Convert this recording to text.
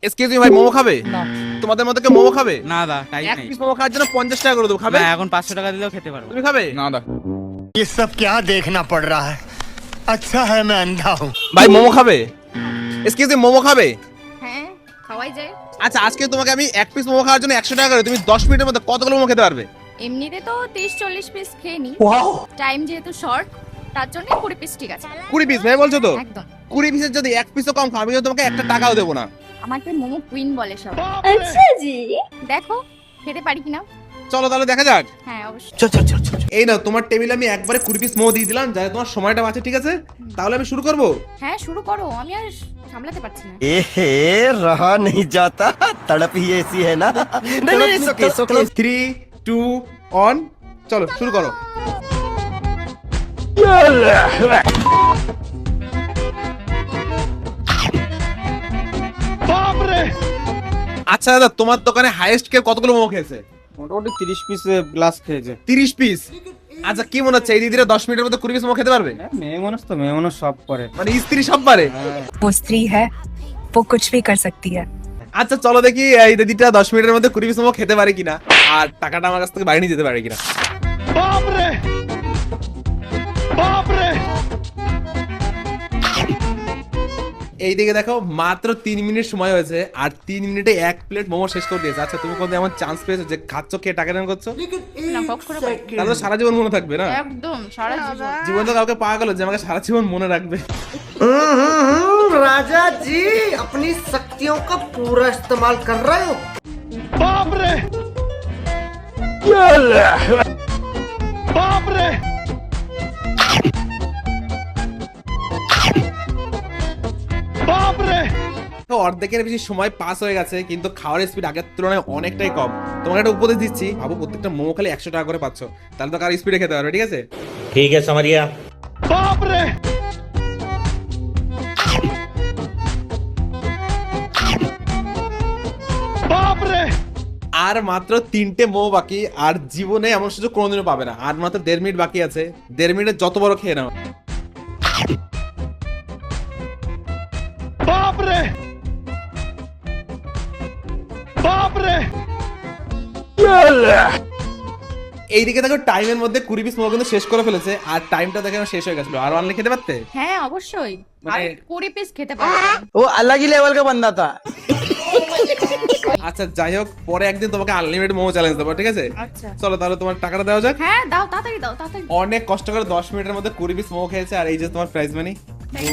Excuse me ভাই, মোমো খাবে? না তোমাদের মধ্যে কেউ মোমো খাবে? না দা টাইম এক নেই। পিস মোমো খাওয়ার জন্য 50 টাকা করে দেবো, খাবে? না এখন 500 টাকা দিলেও খেতে পারবো। তুমি খাবে? না দা ये सब क्या देखना पड़ रहा है। अच्छा है मैं अंधा हूँ। ভাই মোমো খাবে? এক্সকিউজ মি, মোমো খাবে? হ্যাঁ খাওয়াই যায়। আচ্ছা আজকে তোমাকে আমি এক পিস মোমো খাওয়ার জন্য 100 টাকা করে, তুমি 10 মিনিটের মধ্যে কতগুলো মোমো খেতে পারবে? এমনিতে তো 30-40 পিস খেয়ে নি, টাইম যেহেতু শর্ট তার জন্য 20 পিস ঠিক আছে। 20 পিস ভাই বলছো তো? একদম। 20 পিসের যদি এক পিসও কম খাও, আমি কিন্তু তোমাকে একটা টাকাও দেবো না। আমাকে মোমো কুইন বলে সব। अच्छा जी। দেখো খেতে পারি কিনা। চলো তাহলে দেখা যাক। হ্যাঁ অবশ্যই। এই নাও তোমার টেবিলে আমি একবারে 20 পিস মোমো দিয়ে দিলাম, যাতে তোমার সময়টা বাঁচে, ঠিক আছে? তাহলে আমি শুরু করবো। হ্যাঁ শুরু করো, আমি আর সামলাতে পারছি না। एहे रहा नहीं जाता, तड़प ही ऐसी है ना। नहीं नहीं it's okay, it's okay। 3 2 1 চলো শুরু করো। আচ্ছা দাদা, তোমার দোকানে হাইয়েস্ট কে কতগুলো মোমো খেয়েছে? মোটামুটি 30 পিস গ্লাস খেয়েছে। 30 পিস? আচ্ছা কি মনে হচ্ছে এই দিদিরা 10 মিনিটের মধ্যে 20 পিস মোমো খেতে পারবে? মেয়ে মানুষ সব করে। মানে স্ত্রী সব পারে? वो स्त्री है, वो कुछ भी कर सकती है। আচ্ছা চলো দেখি এই দিদিটা 10 মিনিটের মধ্যে 20 পিস মোমো খেতে পারে কিনা, আর টাকাটা আমার কাছ থেকে বাইরে নিয়ে যেতে পারে কিনা। এইদিকে দেখো, মাত্র 3 মিনিট সময় হয়েছে, আর 3 মিনিটে এক প্লেট মোমো শেষ করে দিয়েছে। আচ্ছা তুমি কোনদিন এমন চান্স পেয়েছো যে খাচ্ছ খেয়ে টাকা ইনকাম করছো? না কখনো পারি। তাহলে তো সারা জীবন মনে থাকবে না? একদম সারা জীবন। জীবন তো কাউকে পাওয়া গেল যে আমাকে সারা জীবন মনে রাখবে। राजा जी अपनी शक्तियों का पूरा इस्तेमाल कर रहे हो। তো অর্ধেকের বেশি সময় পাস হয়ে গেছে, কিন্তু খাওয়ার স্পিড আগের তুলনায় অনেকটাই কম। তোমাকে একটা উপদেশ দিচ্ছি, ভাবো প্রত্যেকটা মোমো খালি 100 টাকা করে পাচ্ছ, তাহলে তো কার স্পিডে খেতে পারবে, ঠিক আছে? ठीक है समझ गया। আর মাত্র 3টে মোমো বাকি, আর জীবনে এমন সুযোগ কোনোদিনও পাবে না। আর মাত্র 1.5 মিনিট বাকি আছে, 1.5 মিনিটে যত বড় খেয়ে নাও। এইদিকে দেখো টাইমের মধ্যে 20 পিস মোমো কিন্তু শেষ করে ফেলেছে, আর টাইমটা দেখে আমার শেষ হয়ে গেছিল। আর অনলি খেতে পারতে? হ্যাঁ অবশ্যই, মানে- আর 20 পিস খেতে পারি। वो अलग ही लेवल का बंदा था। আচ্ছা যাই হোক, পরে একদিন তোমাকে আনলিমিটেড মোমো চ্যালেঞ্জ দেবো, ঠিক আছে? আচ্ছা চলো তাহলে তোমার টাকাটা দেওয়া যাক। হ্যাঁ দাও তাড়াতাড়ি দাও তাড়াতাড়ি। অনেক কষ্ট করে 10 মিনিটের মধ্যে 20 পিস মোমো খেয়েছে, আর এই যে তোমার প্রাইজ মানি।